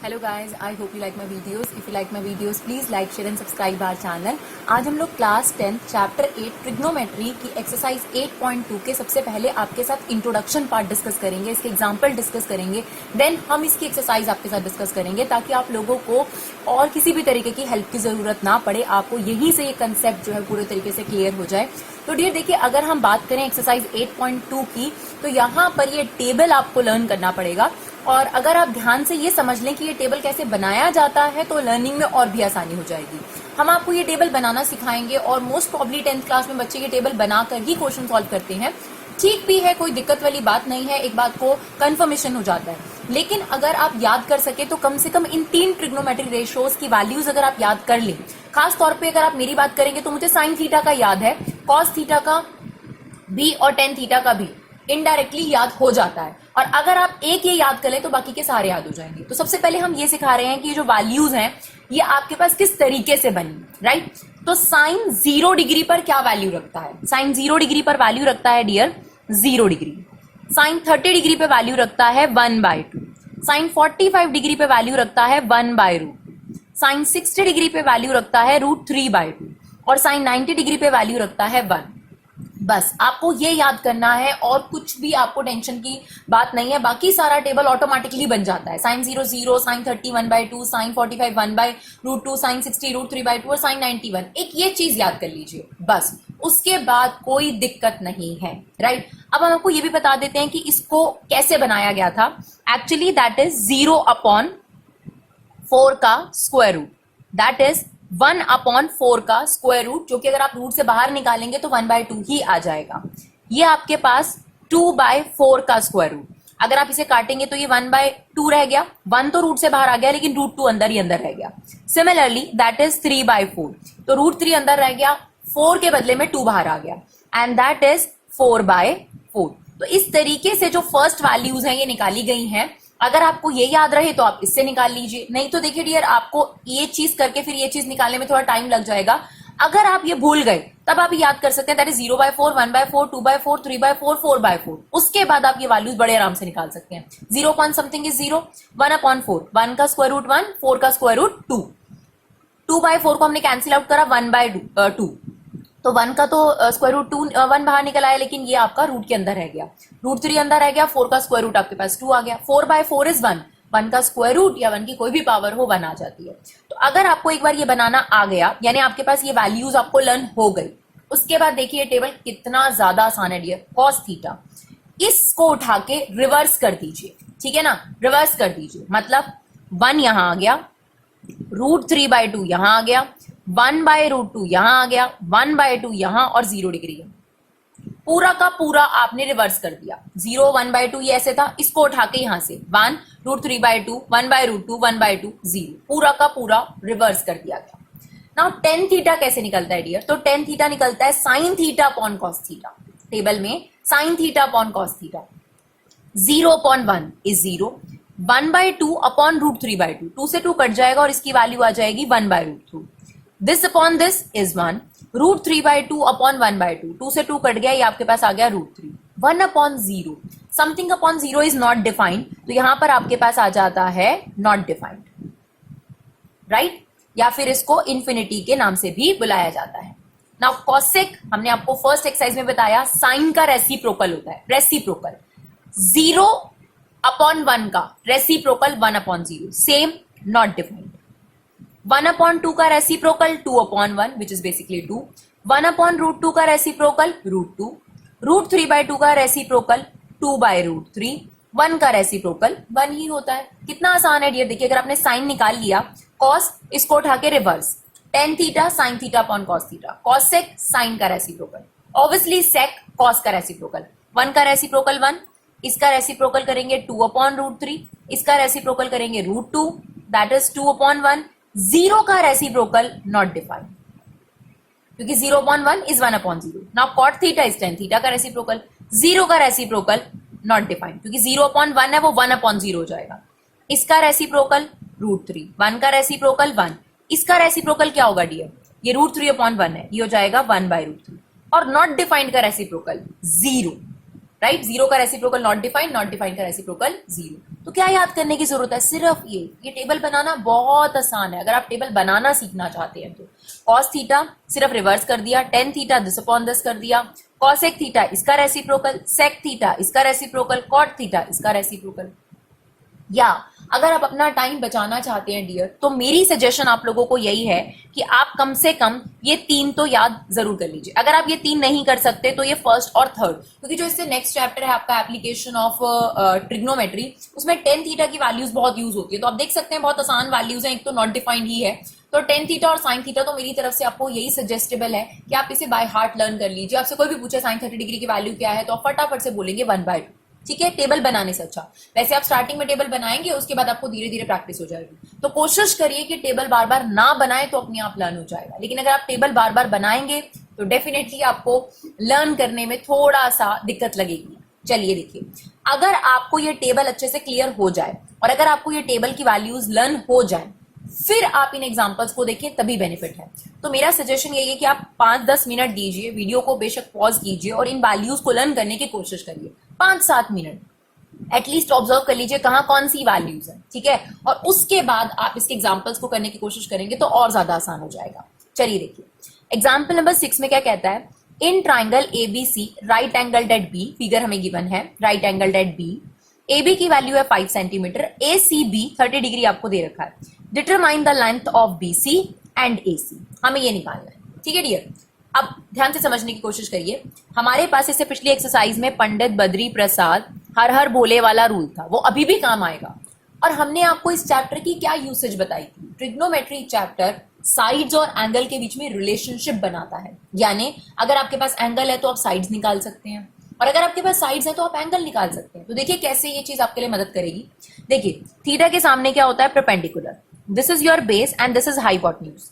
Hello guys, I hope you like my videos. If you like my videos please like share and subscribe our channel. आज हम लोग class 10 chapter 8 trigonometry की exercise 8.2 के सबसे पहले आपके साथ इंट्रोडक्शन पार्ट डिस्कस करेंगे, इसके एग्जांपल डिस्कस करेंगे, देन हम इसकी एक्सरसाइज आपके साथ डिस्कस करेंगे ताकि आप लोगों को और किसी भी तरीके की हेल्प की जरूरत ना पड़े, आपको यहीं से ये कंसेप्ट जो है पूरे तरीके से क्लियर हो जाए. तो डियर देखिए, अगर हम बात करें एक्सरसाइज 8.2 की तो यहाँ पर ये टेबल आपको लर्न करना पड़ेगा. और अगर आप ध्यान से ये समझ लें कि ये टेबल कैसे बनाया जाता है तो लर्निंग में और भी आसानी हो जाएगी. हम आपको ये टेबल बनाना सिखाएंगे और मोस्ट प्रॉब्ली 10th क्लास में बच्चे ये टेबल बनाकर ही क्वेश्चन सॉल्व करते हैं. ठीक भी है, कोई दिक्कत वाली बात नहीं है, एक बात को कंफर्मेशन हो जाता है. लेकिन अगर आप याद कर सके तो कम से कम इन 3 ट्रिग्नोमेट्रिक रेशियोज की वैल्यूज अगर आप याद कर लें. खास तौर पे अगर आप मेरी बात करेंगे तो मुझे साइन थीटा का याद है, कॉस थीटा का भी और टेन थीटा का भी इनडायरेक्टली याद हो जाता है. और अगर आप एक ये याद कर ले तो बाकी के सारे याद हो जाएंगे. तो सबसे पहले हम ये सिखा रहे हैं कि जो वैल्यूज हैं ये आपके पास किस तरीके से बनी, राइट. तो साइन 0 डिग्री पर क्या वैल्यू रखता है? साइन 0 डिग्री पर वैल्यू रखता है डियर 0 डिग्री. साइन 30 डिग्री पे वैल्यू रखता है 1/2. साइन 45 डिग्री पे वैल्यू रखता है 1/√. साइन 60 डिग्री पे वैल्यू रखता है √3/2 और साइन 90 डिग्री पे वैल्यू रखता है 1. बस आपको ये याद करना है और कुछ भी आपको टेंशन की बात नहीं है, बाकी सारा टेबल ऑटोमेटिकली बन जाता है. साइन 0 0, साइन 30 1/2, साइन 45 1/√2, साइन 60 √3/2 और साइन 90 1. एक ये चीज याद कर लीजिए, बस उसके बाद कोई दिक्कत नहीं है, राइट. अब हम आपको ये भी बता देते हैं कि इसको कैसे बनाया गया था. एक्चुअली दैट इज 0/4 का स्क्वायर रूट, दैट इज 1/4 का स्क्वायर रूट, जो कि अगर आप रूट से बाहर निकालेंगे तो 1/2 ही आ जाएगा. ये आपके पास 2/4 का स्क्वायर रूट, अगर आप इसे काटेंगे तो ये 1/2 रह गया. 1 तो रूट से बाहर आ गया लेकिन √2 अंदर ही अंदर रह गया. सिमिलरली दैट इज 3/4, तो √3 अंदर रह गया, 4 के बदले में 2 बाहर आ गया एंड दैट इज 4/4. तो इस तरीके से जो फर्स्ट वैल्यूज हैं ये निकाली गई हैं. अगर आपको ये याद रहे तो आप इससे निकाल लीजिए, नहीं तो देखिए डियर आपको ये चीज करके फिर ये चीज निकालने में थोड़ा टाइम लग जाएगा. अगर आप ये भूल गए तब आप याद कर सकते हैं, दैट इज 0/4 1/4 2/4 3/4 4/4. उसके बाद आप ये वैल्यूज बड़े आराम से निकाल सकते हैं. 0 पॉइंट समथिंग इज 0, 1/4, 1 का स्क्वायर रूट 1, 4 का स्क्वायर रूट 2. 2/4 को हमने कैंसिल आउट करा 1/2, तो 1 का तो स्क्वायर रूट 2 1 बाहर निकल आया, लेकिन ये आपका रूट के अंदर रह गया. √3 अंदर रह गया, 4 का स्क्वायर रूट आपके पास 2 आ गया. 4/4 इज 1, 1 का स्क्वायर रूट या 1 की कोई भी पावर हो 1 आ जाती है. तो अगर आपको एक बार ये बनाना आ गया, यानी आपके पास ये वैल्यूज आपको लर्न हो गई, उसके बाद देखिए टेबल कितना ज्यादा आसान है डियर. कॉस थीटा, इसको उठा के रिवर्स कर दीजिए, ठीक है ना. रिवर्स कर दीजिए मतलब 1 यहां आ गया, √3/2 यहां आ गया, 1/√2 यहां आ गया, 1/2 यहां और 0 डिग्री है. पूरा का पूरा आपने रिवर्स कर दिया. 0 1/2 ये ऐसे था, इसको उठा के यहां से 1 √3/2 1/√2 1/2 0, पूरा का पूरा रिवर्स कर दिया गया. नाउ टेन थीटा कैसे निकलता है डियर? तो टेन थीटा निकलता है sine theta upon cos theta. Table में sine theta upon cos theta. 0/1 is 0, 1/2 upon √3/2, 2 से 2 कट जाएगा और इसकी वैल्यू आ जाएगी 1/√2. This upon this is 1, √3/2 upon 1/2, 2 से 2 कट गया, ये आपके पास आ गया √3. 1/0, something upon 0 is not defined, तो यहां पर आपके पास आ जाता है नॉट डिफाइंड, राइट. या फिर इसको इन्फिनिटी के नाम से भी बुलाया जाता है. नाउ कॉसेक हमने आपको फर्स्ट एक्सरसाइज में बताया साइन का रेसिप्रोकल होता है. रेसिप्रोकल 0/1 का रेसिप्रोकल 1/0, सेम नॉट डिफाइंड. 1/2 का रेसिप्रोकल 2/1 विच इज बेसिकली 2. 1/√2 का रेसिप्रोकल √2. √3/2 का रेसिप्रोकल 2/√3. 1 का रेसिप्रोकल 1 ही होता है. कितना आसान है डियर. देखिए अगर आपने साइन निकाल लिया, कॉस इसको उठा के reverse, tan theta sine theta upon cos theta, cosec sine का रेसिप्रोकल, ऑब्वियसली सेक कॉस का रेसिप्रोकल. 1 का रेसिप्रोकल 1, इसका रेसिप्रोकल करेंगे 2/√3, इसका रेसिप्रोकल करेंगे √2, दैट इज 2/1. 0 का रेसिप्रोकल नॉट डिफाइंड, क्योंकि 0/1 is 1/0. Now cot theta is tan theta का रेसिप्रोकल. 0 का रेसिप्रोकल नॉट डिफाइंड, क्योंकि 0/1 है वो 1/0 हो जाएगा. इसका रेसिप्रोकल √3, 1 का रेसिप्रोकल 1, इसका रेसिप्रोकल क्या होगा डियर? ये √3/1 है, ये हो जाएगा 1/√3. और नॉट डिफाइंड का रेसिप्रोकल 0, राइट. 0 का रेसिप्रोकल नॉट डिफाइंड का रेसिप्रोकल 0. तो क्या याद करने की जरूरत है, सिर्फ ये टेबल बनाना बहुत आसान है। अगर आप टेबल बनाना सीखना चाहते हैं तो cos थीटा सिर्फ रिवर्स कर दिया, tan theta this upon this कर दिया, cosec थीटा इसका रेसिप्रोकल, sec थीटा इसका रेसिप्रोकल, cot थीटा इसका रेसिप्रोकल। या अगर आप अपना टाइम बचाना चाहते हैं डियर, तो मेरी सजेशन आप लोगों को यही है कि आप कम से कम ये 3 तो याद जरूर कर लीजिए। अगर आप ये 3 नहीं कर सकते तो ये फर्स्ट और थर्ड, क्योंकि जो इससे नेक्स्ट चैप्टर है आपका एप्लीकेशन ऑफ ट्रिग्नोमेट्री, उसमें tan थीटा की वैल्यूज बहुत यूज होती है। तो आप देख सकते हैं बहुत आसान वैल्यूज हैं, एक तो नॉट डिफाइंड ही है। तो tan थीटा और sin थीटा तो मेरी तरफ से आपको यही सजेस्टेबल है कि आप इसे बाय हार्ट लर्न कर लीजिए। आपसे कोई भी पूछे sin 30 डिग्री की वैल्यू क्या है तो आप फटाफट से बोलेंगे 1/2। ठीक है, टेबल बनाने से अच्छा। वैसे आप स्टार्टिंग में टेबल बनाएंगे, उसके बाद आपको धीरे धीरे प्रैक्टिस हो जाएगी। तो कोशिश करिए कि टेबल बार बार ना बनाए तो अपने आप लर्न हो जाएगा। लेकिन अगर आप टेबल बार बार बनाएंगे तो डेफिनेटली आपको लर्न करने में थोड़ा सा दिक्कत लगेगी। चलिए देखिए, अगर आपको ये टेबल अच्छे से क्लियर हो जाए और अगर आपको ये टेबल की वैल्यूज लर्न हो जाए, फिर आप इन एग्जांपल्स को देखें, तभी बेनिफिट है। तो मेरा सजेशन यही है कि आप 5-10 मिनट दीजिए, वीडियो को बेशक पॉज कीजिए और इन वैल्यूज को लर्न करने की कोशिश करिए। 5-7 मिनट एटलीस्ट ऑब्जर्व कर लीजिए कहां कौन सी वैल्यूज है। ठीक है, और उसके बाद आप इसके एग्जांपल्स को करने की कोशिश करेंगे तो और ज्यादा आसान हो जाएगा। चलिए देखिए, एग्जांपल नंबर 6 में क्या कहता है, in triangle ABC right angle at B, figure हमें गिवन है right angle at B, AB की वैल्यू है 5 सेंटीमीटर, ACB 30 डिग्री आपको दे रखा है, determine the length of BC and AC, हमें ये निकालना है। ठीक है डियर, अब ध्यान से समझने की कोशिश करिए। हमारे पास इससे पिछली एक्सरसाइज में पंडित बद्री प्रसाद हर हर बोले वाला रूल था, वो अभी भी काम आएगा। और हमने आपको इस चैप्टर की क्या यूसेज बताई थी। ट्रिग्नोमेट्री चैप्टर साइड्स और एंगल के बीच में रिलेशनशिप बनाता है, यानी अगर आपके पास एंगल है तो आप साइड्स निकाल सकते हैं, और अगर आपके पास साइड्स है तो आप एंगल निकाल सकते हैं। तो देखिए कैसे ये चीज आपके लिए मदद करेगी। देखिए, थीटा के सामने क्या होता है, perpendicular, this is your base and this is hypotenuse.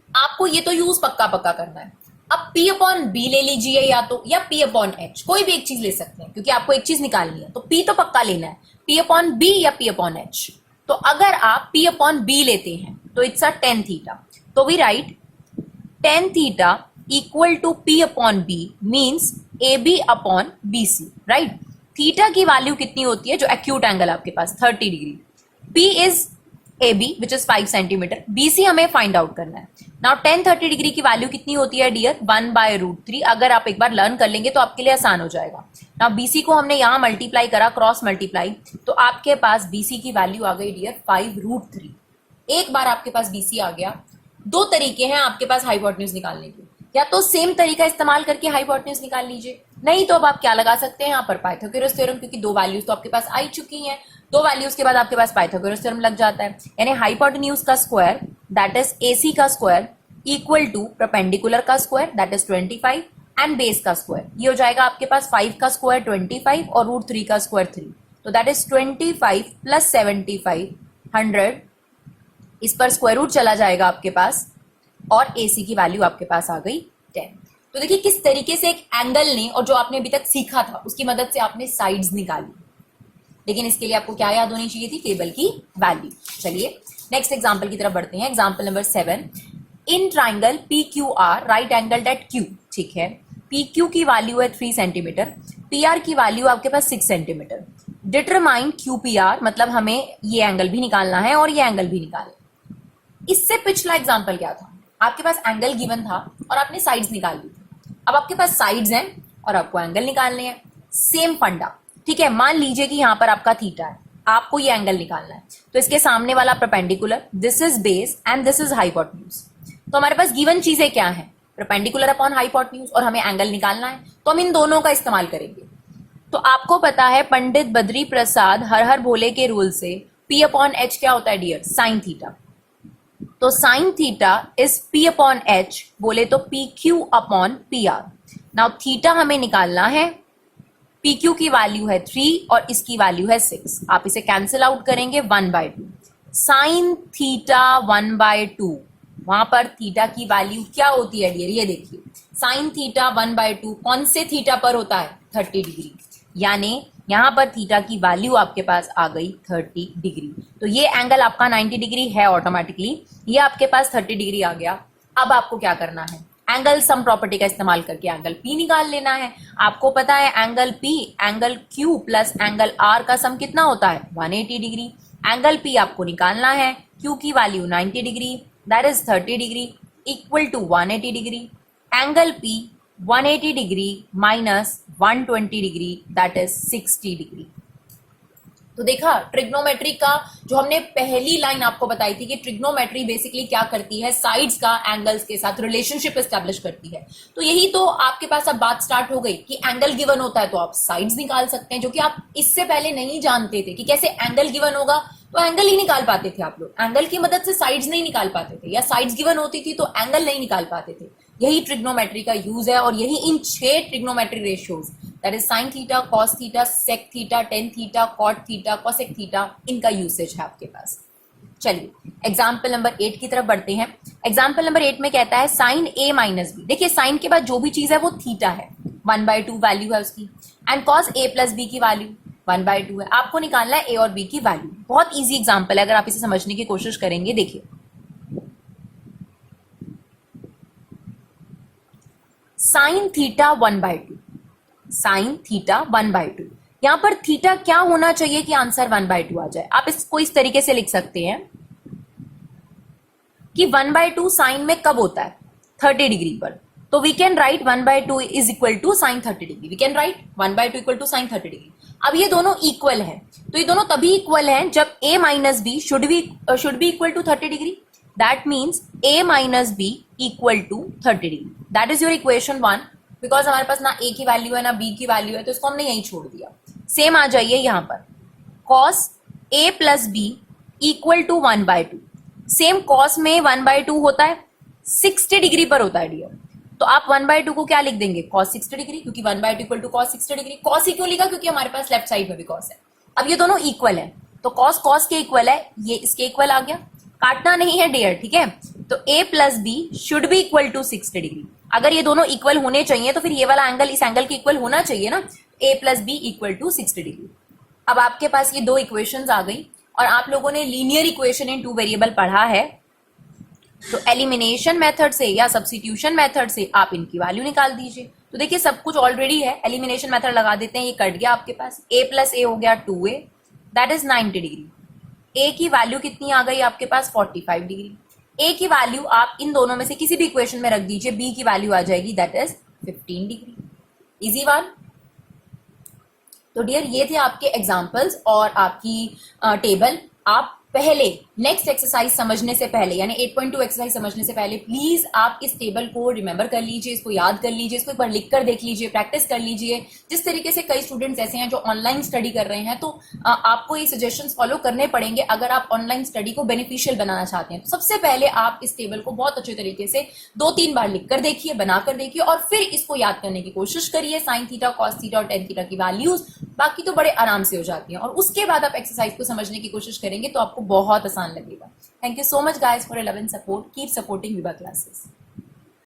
आपको ये तो यूज पक्का पक्का करना है। अब P अपॉन बी ले लीजिए या तो, या P अपॉन एच, कोई भी एक चीज ले सकते हैं क्योंकि आपको एक चीज निकालनी है। तो P तो पक्का लेना है, P अपॉन बी या P अपॉन एच। तो अगर आप P अपॉन बी लेते हैं तो इट्स अ tan थीटा, तो we write tan theta equal to P upon B means AB upon BC, right. Theta की वैल्यू कितनी होती है, जो एक्यूट एंगल आपके पास 30 degree, P is AB which is 5 centimetre, BC हमें फाइंड आउट करना है। नाउ tan 30 डिग्री की वैल्यू कितनी होती है डियर, 1/√3। अगर आप एक बार लर्न कर लेंगे तो आपके लिए आसान हो जाएगा। नाउ BC को हमने यहां मल्टीप्लाई करा, क्रॉस मल्टीप्लाई, तो आपके पास BC की वैल्यू आ गई डियर 5√3। एक बार आपके पास BC आ गया, दो तरीके हैं आपके पास हाइपोटेन्यूज निकालने के, या तो सेम तरीका इस्तेमाल करके हाइपोटेन्यूज निकाल लीजिए, नहीं तो अब आप क्या लगा सकते हैं यहाँ पर, पाइथागोरस थ्योरम, क्योंकि दो वैल्यूज तो आपके पास आई चुकी हैं। दो वैल्यूज के बाद आपके पास पाइथागोरस थ्योरम लग जाता है, यानी हाइपोटेन्यूज का स्क्वायर दैट इज AC का स्क्वायर इक्वल टू परपेंडिकुलर का square that is 25 and base का स्क्वायर, ये हो जाएगा आपके पास 5 का स्क्वायर 25 और √3 का स्क्वायर 3, तो दैट इज 25 प्लस 75 100, इस पर स्क्वायर रूट चला जाएगा आपके पास और AC की वैल्यू आपके पास आ गई 10। तो देखिए किस तरीके से एक एंगल ने, और जो आपने अभी तक सीखा था उसकी मदद से आपने साइड्स निकाली। लेकिन इसके लिए आपको क्या याद होनी चाहिए थी, टेबल की वैल्यू। चलिए नेक्स्ट एग्जांपल की तरफ बढ़ते हैं। Example number 7, in triangle PQR right angle at Q, ठीक है, PQ की वैल्यू है 3 सेंटीमीटर, PR की वैल्यू आपके पास 6 सेंटीमीटर, डिटरमाइन QPR, मतलब हमें ये एंगल भी निकालना है और ये एंगल भी निकालना है। इससे पिछला एग्जाम्पल क्या था, आपके पास एंगल गिवन था और आपने साइड्स निकाल ली थी। अब आपके पास साइड्स हैं और आपको एंगल निकालने हैं, सेम फंडा। ठीक है, मान लीजिए कि यहां पर आपका थीटा है, आपको ये एंगल निकालना है, तो इसके सामने वाला perpendicular, this is base and this is hypotenuse. तो हमारे पास गिवन चीजें क्या है, परपेंडिकुलर अपॉन हाइपोटेन्यूज, और हमें एंगल निकालना है, तो हम इन दोनों का इस्तेमाल करेंगे। तो आपको पता है पंडित बद्री प्रसाद हर हर भोले के रूल से P अपॉन एच क्या होता है डियर, साइन थीटा। तो sine theta is P upon H, बोले तो PQ upon PR। Now theta हमें निकालना है, PQ की वैल्यू है 3 और इसकी वैल्यू है 6, आप इसे कैंसिल आउट करेंगे 1/2, साइन थीटा 1/2, वहां पर थीटा की वैल्यू क्या होती है डियर, ये देखिए साइन थीटा 1/2 कौन से थीटा पर होता है, 30 डिग्री, यानी यहां पर थीटा की वैल्यू आपके पास आ गई 30 डिग्री। तो ये एंगल आपका 90 डिग्री है ऑटोमेटिकली, ये आपके पास 30 डिग्री आ गया। अब आपको क्या करना है, एंगल सम प्रॉपर्टी का इस्तेमाल करके एंगल P निकाल लेना है। आपको पता है angle P angle Q plus angle R का सम कितना होता है 180 डिग्री। एंगल P आपको निकालना है, Q की value 90 degree that is 30 degree equal to 180 degree. Angle P 180 degree minus 120 degree that is 60 degree. तो देखा ट्रिग्नोमेट्री का जो हमने पहली लाइन आपको बताई थी कि ट्रिग्नोमेट्री बेसिकली क्या करती है, साइड्स का एंगल्स के साथ रिलेशनशिप एस्टैब्लिश करती है। तो यही तो आपके पास अब बात स्टार्ट हो गई कि एंगल गिवन होता है तो आप साइड्स निकाल सकते हैं, जो कि आप इससे पहले नहीं जानते थे कि कैसे एंगल गिवन होगा तो एंगल ही निकाल पाते थे आप लोग। एंगल की मदद से साइड्स नहीं निकाल पाते थे, या साइड्स गिवन होती थी तो एंगल नहीं निकाल पाते थे। यही ट्रिग्नोमेट्री का यूज है और यही in 6 trigonometry ratios that is sine theta, cos theta, sec theta, tan theta, cot theta, cosec theta, इनका यूसेज है आपके पास। चलिए एग्जाम्पल नंबर 8 की तरफ बढ़ते हैं। एग्जाम्पल नंबर 8 में कहता है साइन ए माइनस बी। देखिए साइन के बाद जो भी चीज है वो थीटा है, 1/2 वैल्यू है उसकी, and cos A plus B की वैल्यू 1/2 है। आपको निकालना है ए और बी की वैल्यू। बहुत ईजी एग्जाम्पल है, अगर आप इसे समझने की कोशिश करेंगे। देखिए साइन थीटा 1/2, साइन थीटा 1/2। यहां पर थीटा क्या होना चाहिए कि आंसर 1/2 आ जाए। आप इसको इस तरीके से लिख सकते हैं कि 1/2 साइन में कब होता है 30 डिग्री पर। तो we can write 1/2 is equal to sine 30 degree. We can write 1/2 equal to sine 30 degree. अब ये दोनों इक्वल है, तो ये दोनों तभी इक्वल हैं जब a minus B should be equal to 30 degree. That means a minus B equal to 30 degree. That is your equation 1। Because हमारे पास ना a की वैल्यू है ना b की वैल्यू है, तो इसको हमने यही छोड़ दिया। सेम आ जाइए यहां पर, cos a plus B equal to 1/2। Same cos में 1/2 होता है 60 डिग्री पर होता है डियर। तो आप 1/2 को क्या लिख देंगे cos 60 डिग्री, क्योंकि 1/2 equal to cos 60 degree. cos ही क्यों लिखा, क्योंकि हमारे पास लेफ्ट साइड में भी cos है। अब ये दोनों इक्वल है, तो cos cos के इक्वल है, ये इसके इक्वल आ गया। काटना नहीं है डियर, ठीक है। तो a plus B should be equal to 60 degree. अगर ये दोनों इक्वल होने चाहिए तो फिर ये वाला एंगल इस एंगल के इक्वल होना चाहिए ना, a plus B equal to 60 degree. अब आपके पास ये दो इक्वेशंस आ गई और आप लोगों ने लीनियर इक्वेशन इन 2 वेरिएबल पढ़ा है, तो एलिमिनेशन मेथड से या सब्स्टिट्यूशन मेथड से आप इनकी वैल्यू निकाल दीजिए। तो देखिए सब कुछ ऑलरेडी है, एलिमिनेशन मेथड लगा देते हैं, ये कट गया आपके पास। a प्लस ए हो गया 2a that is 90 degree. a की वैल्यू कितनी आ गई आपके पास 45 डिग्री। a की वैल्यू आप इन दोनों में से किसी भी इक्वेशन में रख दीजिए, b की वैल्यू आ जाएगी that is 15 degree. Easy one. तो डियर ये थे आपके एग्जाम्पल्स और आपकी टेबल। आप पहले नेक्स्ट एक्सरसाइज समझने से पहले यानी 8.2 एक्सरसाइज समझने से पहले प्लीज आप इस टेबल को रिमेंबर कर लीजिए, इसको याद कर लीजिए, इसको एक बार लिख कर देख लीजिए, प्रैक्टिस कर लीजिए। जिस तरीके से कई स्टूडेंट्स ऐसे हैं जो ऑनलाइन स्टडी कर रहे हैं, तो आपको ये सजेशंस फॉलो करने पड़ेंगे अगर आप ऑनलाइन स्टडी को बेनिफिशियल बनाना चाहते हैं। तो सबसे पहले आप इस टेबल को बहुत अच्छे तरीके से 2-3 बार लिख कर देखिए, बनाकर देखिए और फिर इसको याद करने की कोशिश करिए, साइन थीटा, कॉस थीटा और टेन थीटा की वैल्यूज। बाकी तो बड़े आराम से हो जाती हैं और उसके बाद आप एक्सरसाइज को समझने की कोशिश करेंगे तो आपको बहुत आसान लगेगा। Thank you so much guys for 11 support. Keep supporting Vibha classes.